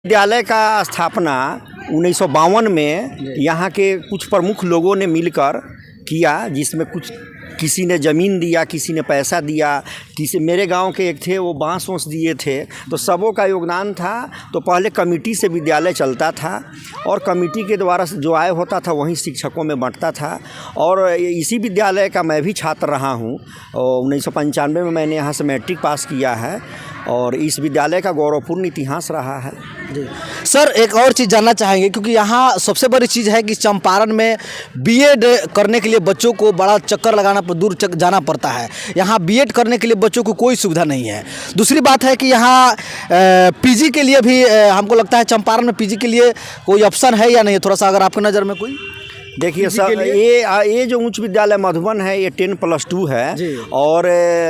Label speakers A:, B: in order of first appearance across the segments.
A: विद्यालय का स्थापना 1952 में यहाँ के कुछ प्रमुख लोगों ने मिलकर किया, जिसमें कुछ किसी ने ज़मीन दिया, किसी ने पैसा दिया, किसी मेरे गांव के एक थे वो बांस वांस दिए थे, तो सबों का योगदान था। तो पहले कमेटी से विद्यालय चलता था और कमेटी के द्वारा जो आय होता था वहीं शिक्षकों में बंटता था। और इसी विद्यालय का मैं भी छात्र रहा हूँ। 1995 में मैंने यहाँ से मैट्रिक पास किया है और इस विद्यालय का गौरवपूर्ण इतिहास रहा है।
B: जी सर, एक और चीज़ जानना चाहेंगे, क्योंकि यहाँ सबसे बड़ी चीज़ है कि चंपारण में बीएड करने के लिए बच्चों को बड़ा चक्कर लगाना दूर जाना पड़ता है। यहाँ बीएड करने के लिए बच्चों को कोई सुविधा नहीं है। दूसरी बात है कि यहाँ पीजी के लिए भी हमको लगता है चंपारण में पीजी के लिए कोई ऑप्शन है या नहीं, थोड़ा सा अगर आपकी नज़र में कोई।
A: देखिए सर, ये जो उच्च विद्यालय मधुबन है ये 10+2 है और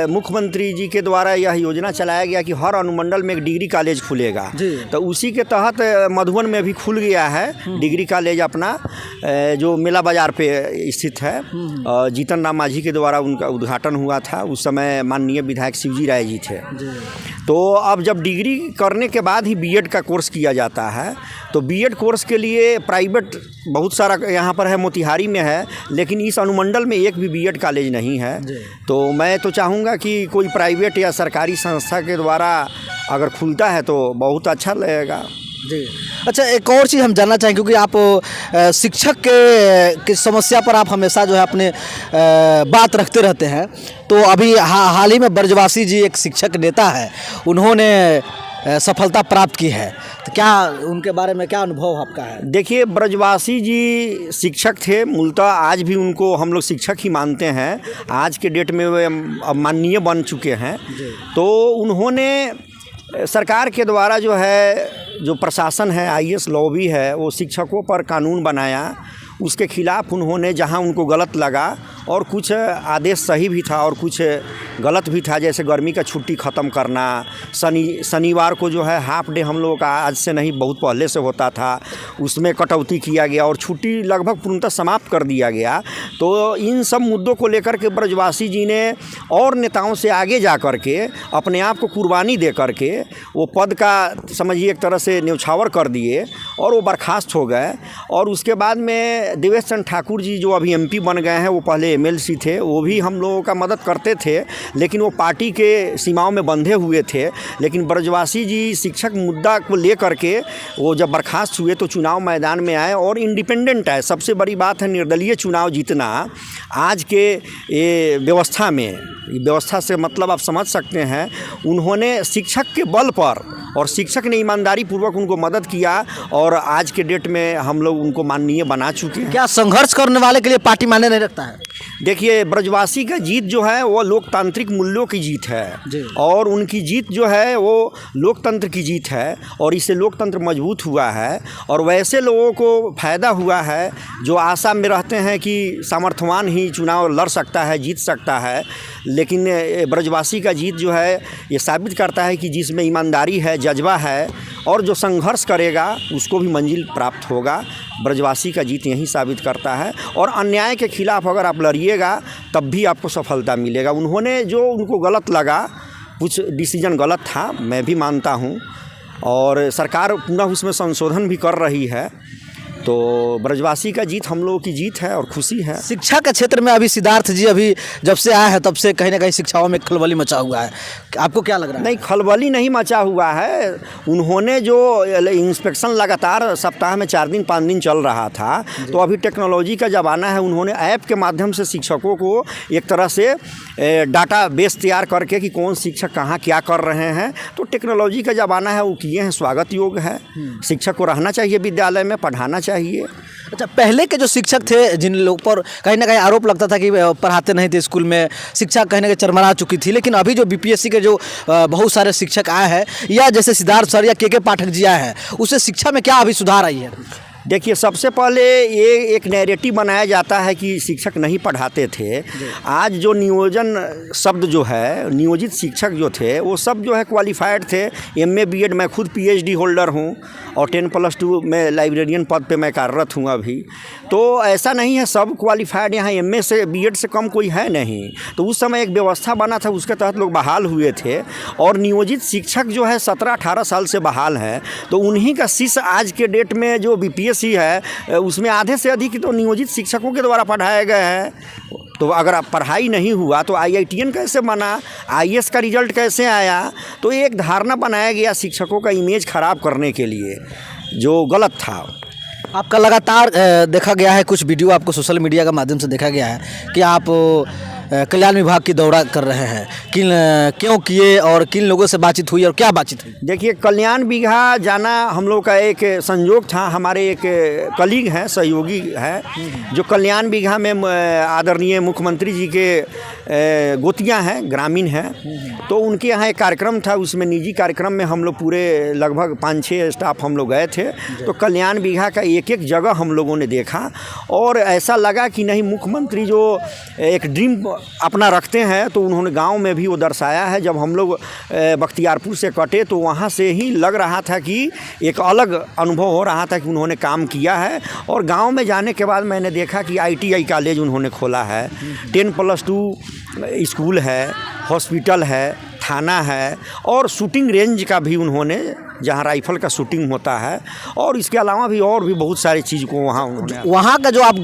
A: मुख्यमंत्री जी के द्वारा यह योजना चलाया गया कि हर अनुमंडल में एक डिग्री कॉलेज खुलेगा। तो उसी के तहत मधुबन में भी खुल गया है डिग्री कॉलेज अपना, जो मेला बाज़ार पे स्थित है। जीतन राम मांझी के द्वारा उनका उद्घाटन हुआ था। उस समय माननीय विधायक शिवजी राय जी थे। तो अब जब डिग्री करने के बाद ही बीएड का कोर्स किया जाता है, तो बीएड कोर्स के लिए प्राइवेट बहुत सारा यहाँ पर है, मोतिहारी में है, लेकिन इस अनुमंडल में एक भी बीएड कॉलेज नहीं है। तो मैं तो चाहूँगा कि कोई प्राइवेट या सरकारी संस्था के द्वारा अगर खुलता है तो बहुत अच्छा लगेगा।
B: जी अच्छा, एक और चीज़ हम जानना चाहेंगे, क्योंकि आप शिक्षक की समस्या पर आप हमेशा जो है अपने बात रखते रहते हैं। तो अभी हाल ही में ब्रजवासी जी एक शिक्षक नेता है, उन्होंने सफलता प्राप्त की है, तो क्या उनके बारे में क्या अनुभव आपका है?
A: देखिए, ब्रजवासी जी शिक्षक थे मूलतः, आज भी उनको हम लोग शिक्षक ही मानते हैं। आज के डेट में वे माननीय बन चुके हैं। तो उन्होंने सरकार के द्वारा जो है, जो प्रशासन है, आईएएस लॉबी है, वो शिक्षकों पर कानून बनाया। उसके खिलाफ़ उन्होंने जहां उनको गलत लगा, और कुछ आदेश सही भी था और कुछ गलत भी था, जैसे गर्मी का छुट्टी ख़त्म करना, शनिवार को जो है हाफ डे हम लोगों का आज से नहीं बहुत पहले से होता था, उसमें कटौती किया गया और छुट्टी लगभग पूर्णतः समाप्त कर दिया गया। तो इन सब मुद्दों को लेकर के ब्रजवासी जी ने और नेताओं से आगे जा कर के अपने आप को कुर्बानी दे करके वो पद का समझिए एक तरह से न्यौछावर कर दिए और वो बर्खास्त हो गए। और उसके बाद में देवेश चंद्र ठाकुर जी जो अभी एमपी बन गए हैं, वो पहले एमएलसी थे, वो भी हम लोगों का मदद करते थे, लेकिन वो पार्टी के सीमाओं में बंधे हुए थे। लेकिन ब्रजवासी जी शिक्षक मुद्दा को लेकर के वो जब बर्खास्त हुए तो चुनाव मैदान में आए और इंडिपेंडेंट आए। सबसे बड़ी बात है निर्दलीय चुनाव जीतना। आज के ये व्यवस्था में, व्यवस्था से मतलब आप समझ सकते हैं, उन्होंने शिक्षक के बल पर, और शिक्षक ने ईमानदारी पूर्वक उनको मदद किया और आज के डेट में हम लोग उनको माननीय बना चुके हैं।
B: क्या संघर्ष करने वाले के लिए पार्टी मायने नहीं रखता है?
A: देखिए, ब्रजवासी का जीत जो है वो लोकतांत्रिक मूल्यों की जीत है और उनकी जीत जो है वो लोकतंत्र की जीत है और इससे लोकतंत्र मजबूत हुआ है। और वैसे लोगों को फ़ायदा हुआ है जो आशा में रहते हैं कि सामर्थ्यवान ही चुनाव लड़ सकता है, जीत सकता है। लेकिन ब्रजवासी का जीत जो है ये साबित करता है कि जिसमें ईमानदारी है, जज्बा है और जो संघर्ष करेगा उसको भी मंजिल प्राप्त होगा। ब्रजवासी का जीत यही साबित करता है। और अन्याय के खिलाफ़ अगर आप लड़िएगा तब भी आपको सफलता मिलेगा। उन्होंने जो उनको गलत लगा, कुछ डिसीजन गलत था, मैं भी मानता हूँ, और सरकार पुनः उसमें संशोधन भी कर रही है। तो ब्रजवासी का जीत हम लोगों की जीत है और खुशी है।
B: शिक्षा के क्षेत्र में अभी सिद्धार्थ जी अभी जब से आए हैं तब से कहीं ना कहीं शिक्षाओं में खलबली मचा हुआ है, आपको क्या लग रहा है?
A: नहीं, खलबली नहीं मचा हुआ है। उन्होंने जो इंस्पेक्शन लगातार सप्ताह में 4 दिन 5 दिन चल रहा था, तो अभी टेक्नोलॉजी का ज़माना है। उन्होंने ऐप के माध्यम से शिक्षकों को एक तरह से डाटा बेस तैयार करके कि कौन शिक्षक कहाँ क्या कर रहे हैं, तो टेक्नोलॉजी का ज़माना है, वो किए हैं, स्वागत योग्य है। शिक्षक को रहना चाहिए विद्यालय में, पढ़ाना चाहिए।
B: अच्छा, पहले के जो शिक्षक थे जिन लोगों पर कहीं ना कहीं आरोप लगता था कि पढ़ाते नहीं थे स्कूल में, शिक्षा कहीं ना कहीं चरमरा चुकी थी, लेकिन अभी जो बीपीएससी के जो बहुत सारे शिक्षक आए हैं, या जैसे सिद्धार्थ सर या के पाठक जी आए हैं, उससे शिक्षा में क्या अभी सुधार आई है?
A: देखिए, सबसे पहले ये एक नैरेटिव बनाया जाता है कि शिक्षक नहीं पढ़ाते थे। आज जो नियोजन शब्द जो है, नियोजित शिक्षक जो थे वो सब जो है क्वालिफाइड थे। एमए बीएड, मैं खुद पीएचडी होल्डर हूँ और 10+2 में लाइब्रेरियन पद पे मैं कार्यरत हूँ अभी। तो ऐसा नहीं है सब क्वालिफाइड, यहाँ एमए से बीएड से कम कोई है नहीं। तो उस समय एक व्यवस्था बना था, उसके तहत लोग बहाल हुए थे और नियोजित शिक्षक जो है 17-18 साल से बहाल है। तो उन्हीं का शिष्य आज के डेट में जो बीपीएससी है उसमें आधे से अधिक तो नियोजित शिक्षकों के द्वारा पढ़ाए गए हैं। तो अगर पढ़ाई नहीं हुआ तो आईआईटीएन कैसे बना, आईएएस का रिजल्ट कैसे आया? तो एक धारणा बनाया गया शिक्षकों का इमेज खराब करने के लिए, जो गलत था।
B: आपका लगातार देखा गया है, कुछ वीडियो आपको सोशल मीडिया के माध्यम से देखा गया है कि आप कल्याण विभाग की दौरा कर रहे हैं। क्यों किए और किन लोगों से बातचीत हुई और क्या बातचीत हुई?
A: देखिए, कल्याण विभाग जाना हम लोग का एक संयोग था। हमारे एक कलीग हैं, सहयोगी हैं, जो कल्याण विभाग में आदरणीय मुख्यमंत्री जी के गोतियाँ हैं, ग्रामीण हैं। तो उनके यहाँ एक कार्यक्रम था, उसमें निजी कार्यक्रम में हम लोग पूरे लगभग 5-6 स्टाफ हम लोग गए थे। तो कल्याण विभाग का एक एक जगह हम लोगों ने देखा और ऐसा लगा कि नहीं, मुख्यमंत्री जो एक ड्रीम अपना रखते हैं तो उन्होंने गांव में भी वो दर्शाया है। जब हम लोग बख्तियारपुर से कटे तो वहाँ से ही लग रहा था कि एक अलग अनुभव हो रहा था कि उन्होंने काम किया है। और गांव में जाने के बाद मैंने देखा कि आईटीआई कॉलेज उन्होंने खोला है, 10+2 स्कूल है, हॉस्पिटल है, थाना है और शूटिंग रेंज का भी उन्होंने, जहाँ राइफल का शूटिंग होता है। और इसके अलावा भी और भी बहुत सारी चीज़ को वहाँ
B: का जो आप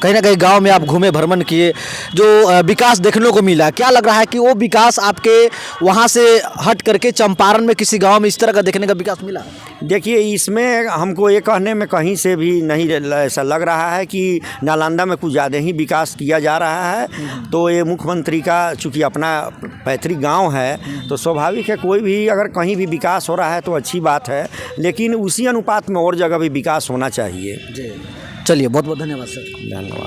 B: कहीं ना कहीं गांव में आप घूमे, भ्रमण किए, जो विकास देखने को मिला, क्या लग रहा है कि वो विकास आपके वहाँ से हट करके चंपारण में किसी गांव में इस तरह का देखने का विकास मिला?
A: देखिए, इसमें हमको ये कहने में कहीं से भी नहीं ऐसा लग रहा है कि नालंदा में कुछ ज़्यादा ही विकास किया जा रहा है। तो ये मुख्यमंत्री का चूँकि अपना पैतृक गांव है तो स्वाभाविक है, कोई भी अगर कहीं भी विकास हो रहा है तो अच्छी बात है, लेकिन उसी अनुपात में और जगह भी विकास होना चाहिए।
B: चलिए, बहुत बहुत धन्यवाद सर।
A: धन्यवाद।